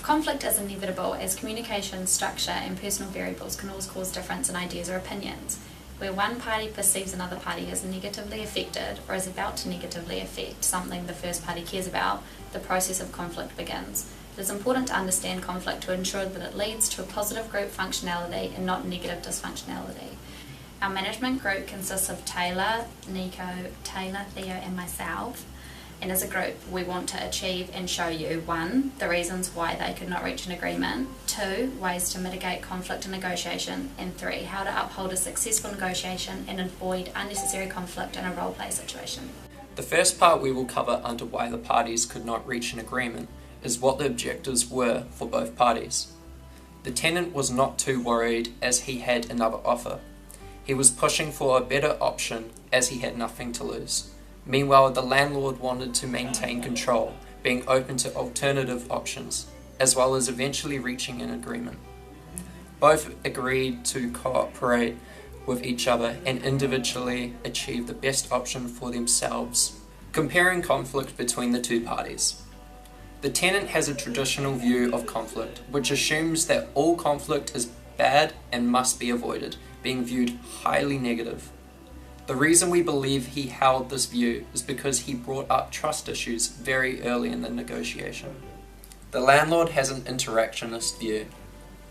Conflict is inevitable as communication, structure and personal variables can always cause difference in ideas or opinions. Where one party perceives another party as negatively affected or is about to negatively affect something the first party cares about, the process of conflict begins. It is important to understand conflict to ensure that it leads to a positive group functionality and not negative dysfunctionality. Our management group consists of Tayla, Niko, Theo and myself. And as a group, we want to achieve and show you 1. The reasons why they could not reach an agreement, 2. Ways to mitigate conflict and negotiation, and 3. How to uphold a successful negotiation and avoid unnecessary conflict in a role-play situation. The first part we will cover under why the parties could not reach an agreement is what the objectives were for both parties. The tenant was not too worried as he had another offer. He was pushing for a better option as he had nothing to lose. Meanwhile, the landlord wanted to maintain control, being open to alternative options, as well as eventually reaching an agreement. Both agreed to cooperate with each other and individually achieve the best option for themselves. Comparing conflict between the two parties. The tenant has a traditional view of conflict, which assumes that all conflict is bad and must be avoided, being viewed highly negative. The reason we believe he held this view is because he brought up trust issues very early in the negotiation. The landlord has an interactionist view.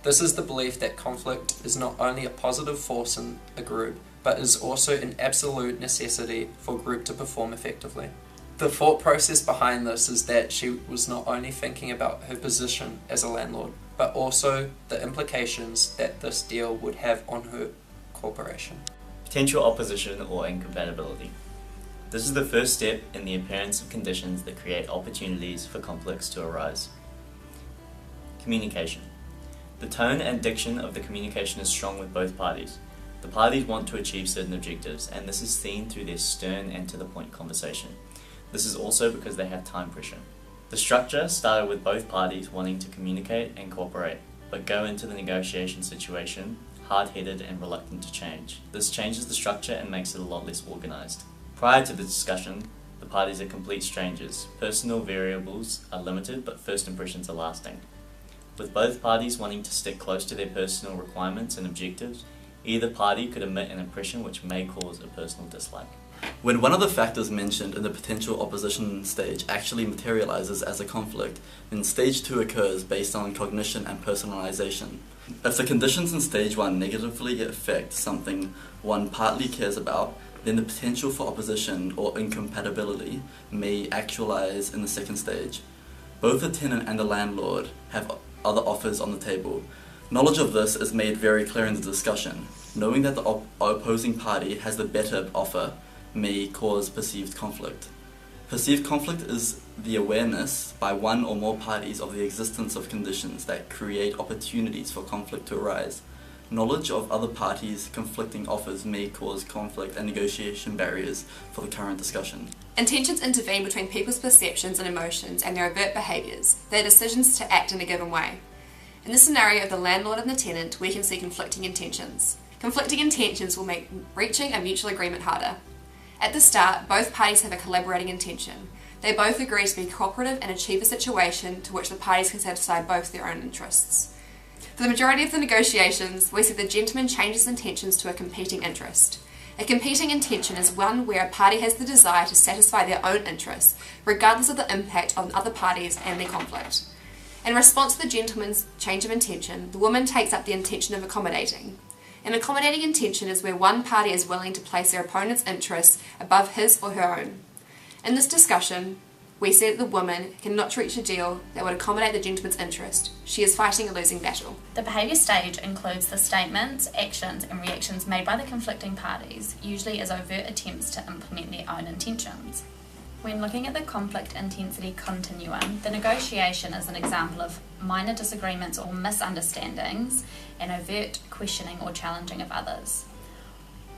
This is the belief that conflict is not only a positive force in a group, but is also an absolute necessity for a group to perform effectively. The thought process behind this is that she was not only thinking about her position as a landlord, but also the implications that this deal would have on her corporation. Potential opposition or incompatibility. This is the first step in the appearance of conditions that create opportunities for conflicts to arise. Communication. The tone and diction of the communication is strong with both parties. The parties want to achieve certain objectives, and this is seen through their stern and to-the-point conversation. This is also because they have time pressure. The structure started with both parties wanting to communicate and cooperate, but go into the negotiation situation hard-headed and reluctant to change. This changes the structure and makes it a lot less organised. Prior to the discussion, the parties are complete strangers. Personal variables are limited, but first impressions are lasting. With both parties wanting to stick close to their personal requirements and objectives, either party could emit an impression which may cause a personal dislike. When one of the factors mentioned in the potential opposition stage actually materializes as a conflict, then stage 2 occurs based on cognition and personalization. If the conditions in stage 1 negatively affect something one partly cares about, then the potential for opposition or incompatibility may actualize in the second stage. Both the tenant and the landlord have other offers on the table. Knowledge of this is made very clear in the discussion. Knowing that the opposing party has the better offer may cause perceived conflict. Perceived conflict is the awareness by one or more parties of the existence of conditions that create opportunities for conflict to arise. Knowledge of other parties' conflicting offers may cause conflict and negotiation barriers for the current discussion. Intentions intervene between people's perceptions and emotions and their overt behaviours, their decisions to act in a given way. In the scenario of the landlord and the tenant, we can see conflicting intentions. Conflicting intentions will make reaching a mutual agreement harder. At the start, both parties have a collaborating intention. They both agree to be cooperative and achieve a situation to which the parties can satisfy both their own interests. For the majority of the negotiations, we see the gentleman changes intentions to a competing interest. A competing intention is one where a party has the desire to satisfy their own interests, regardless of the impact on other parties and their conflict. In response to the gentleman's change of intention, the woman takes up the intention of accommodating. An accommodating intention is where one party is willing to place their opponent's interests above his or her own. In this discussion, we see that the woman cannot reach a deal that would accommodate the gentleman's interest. She is fighting a losing battle. The behaviour stage includes the statements, actions and reactions made by the conflicting parties, usually as overt attempts to implement their own intentions. When looking at the conflict intensity continuum, the negotiation is an example of minor disagreements or misunderstandings and overt questioning or challenging of others.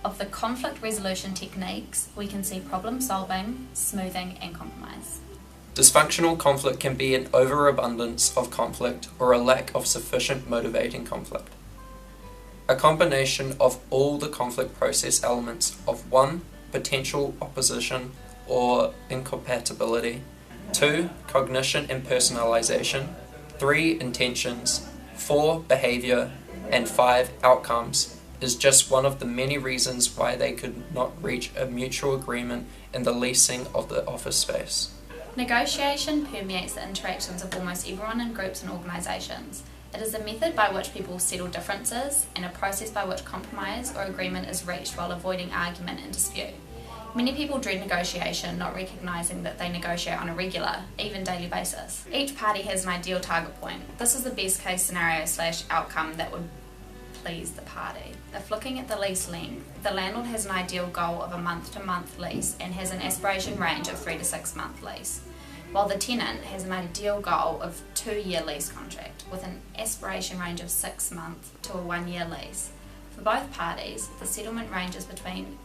Of the conflict resolution techniques, we can see problem solving, smoothing and compromise. Dysfunctional conflict can be an overabundance of conflict or a lack of sufficient motivating conflict. A combination of all the conflict process elements of 1. Potential opposition or incompatibility, 2. Cognition and personalization, 3 intentions, 4 behaviour, and 5 outcomes is just one of the many reasons why they could not reach a mutual agreement in the leasing of the office space. Negotiation permeates the interactions of almost everyone in groups and organisations. It is a method by which people settle differences and a process by which compromise or agreement is reached while avoiding argument and dispute. Many people dread negotiation, not recognising that they negotiate on a regular, even daily basis. Each party has an ideal target point. This is the best case scenario / outcome that would please the party. If looking at the lease length, the landlord has an ideal goal of a month-to-month lease and has an aspiration range of 3 to 6 month lease, while the tenant has an ideal goal of 2-year lease contract with an aspiration range of 6 months to a 1-year lease. For both parties, the settlement ranges between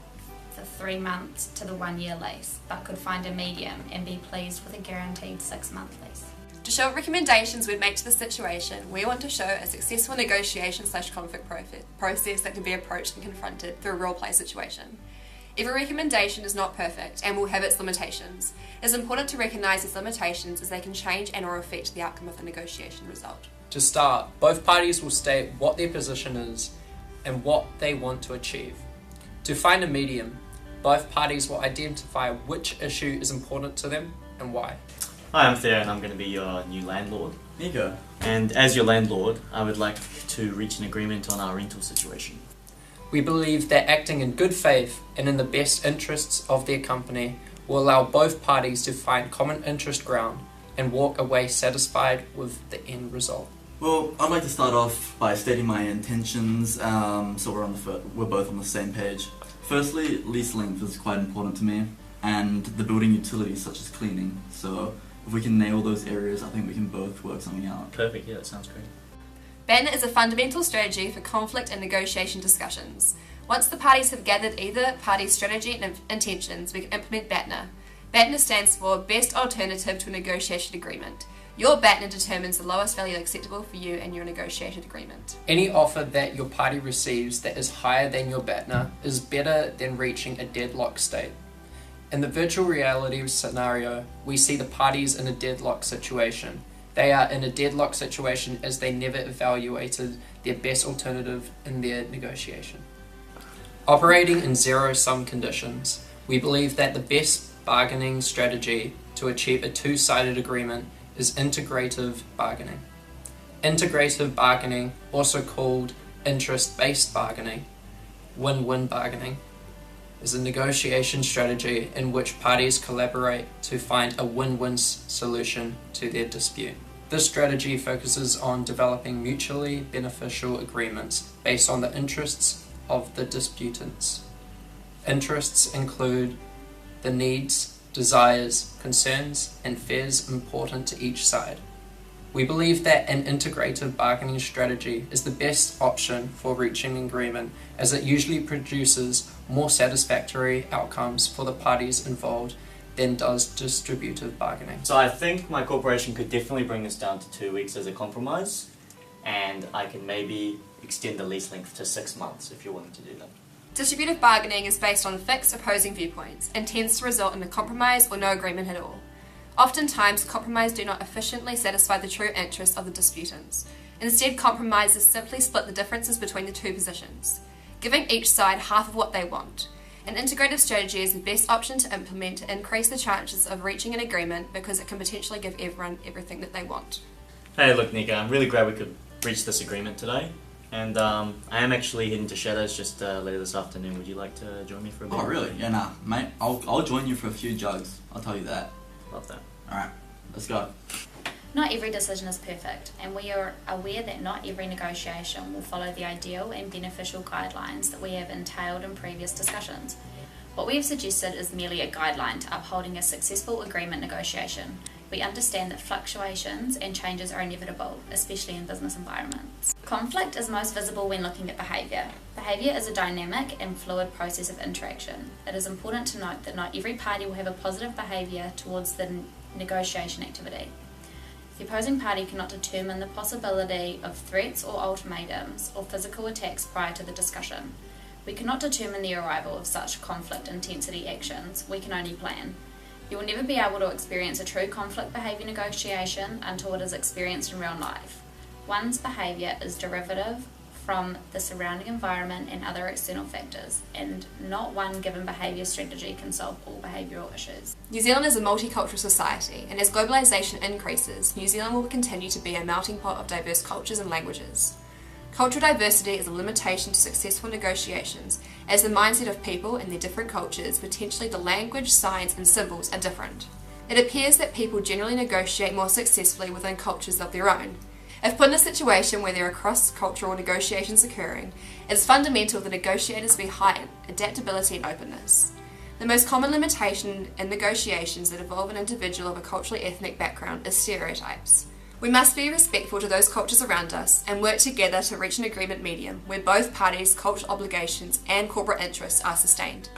the 3 months to the 1-year lease, but could find a medium and be pleased with a guaranteed 6-month lease. To show what recommendations we'd make to the situation, we want to show a successful negotiation / conflict process that can be approached and confronted through a role-play situation. Every recommendation is not perfect and will have its limitations. It is important to recognise these limitations as they can change and or affect the outcome of the negotiation result. To start, both parties will state what their position is and what they want to achieve. To find a medium, both parties will identify which issue is important to them and why. Hi, I'm Theo and I'm going to be your new landlord. Niko. And as your landlord, I would like to reach an agreement on our rental situation. We believe that acting in good faith and in the best interests of their company will allow both parties to find common interest ground and walk away satisfied with the end result. Well, I'd like to start off by stating my intentions, so we're both on the same page. Firstly, lease length is quite important to me, and the building utilities such as cleaning. So if we can nail those areas, I think we can both work something out. Perfect, yeah, that sounds great. BATNA is a fundamental strategy for conflict and negotiation discussions. Once the parties have gathered either party's strategy and intentions, we can implement BATNA. BATNA stands for Best Alternative to a Negotiation Agreement. Your BATNA determines the lowest value acceptable for you and your negotiated agreement. Any offer that your party receives that is higher than your BATNA is better than reaching a deadlock state. In the virtual reality scenario, we see the parties in a deadlock situation. They are in a deadlock situation as they never evaluated their best alternative in their negotiation. Operating in zero-sum conditions, we believe that the best bargaining strategy to achieve a two-sided agreement is integrative bargaining. Integrative bargaining, also called interest-based bargaining, win-win bargaining, is a negotiation strategy in which parties collaborate to find a win-win solution to their dispute. This strategy focuses on developing mutually beneficial agreements based on the interests of the disputants. Interests include the needs, desires, concerns, and fears important to each side. We believe that an integrative bargaining strategy is the best option for reaching agreement, as it usually produces more satisfactory outcomes for the parties involved than does distributive bargaining. So I think my corporation could definitely bring this down to 2 weeks as a compromise, and I can maybe extend the lease length to 6 months if you're willing to do that. Distributive bargaining is based on fixed opposing viewpoints and tends to result in a compromise or no agreement at all. Oftentimes, compromise do not efficiently satisfy the true interests of the disputants. Instead, compromises simply split the differences between the two positions, giving each side half of what they want. An integrative strategy is the best option to implement to increase the chances of reaching an agreement because it can potentially give everyone everything that they want. Hey, look, Niko, I'm really glad we could reach this agreement today. And I am actually heading to Shadows just later this afternoon. Would you like to join me for a bit? Oh, really? Yeah, nah, mate. I'll join you for a few jugs. I'll tell you that. Love that. Alright, let's go. Not every decision is perfect, and we are aware that not every negotiation will follow the ideal and beneficial guidelines that we have entailed in previous discussions. What we have suggested is merely a guideline to upholding a successful agreement negotiation. We understand that fluctuations and changes are inevitable, especially in business environments. Conflict is most visible when looking at behaviour. Behaviour is a dynamic and fluid process of interaction. It is important to note that not every party will have a positive behaviour towards the negotiation activity. The opposing party cannot determine the possibility of threats or ultimatums or physical attacks prior to the discussion. We cannot determine the arrival of such conflict intensity actions, we can only plan. You will never be able to experience a true conflict behaviour negotiation until it is experienced in real life. One's behaviour is derivative from the surrounding environment and other external factors, and not one given behaviour strategy can solve all behavioural issues. New Zealand is a multicultural society, and as globalisation increases, New Zealand will continue to be a melting pot of diverse cultures and languages. Cultural diversity is a limitation to successful negotiations, as the mindset of people and their different cultures, potentially the language, signs and symbols, are different. It appears that people generally negotiate more successfully within cultures of their own. If put in a situation where there are cross-cultural negotiations occurring, it is fundamental that negotiators be heightened adaptability and openness. The most common limitation in negotiations that involve an individual of a culturally ethnic background is stereotypes. We must be respectful to those cultures around us and work together to reach an agreement medium where both parties' cultural obligations and corporate interests are sustained.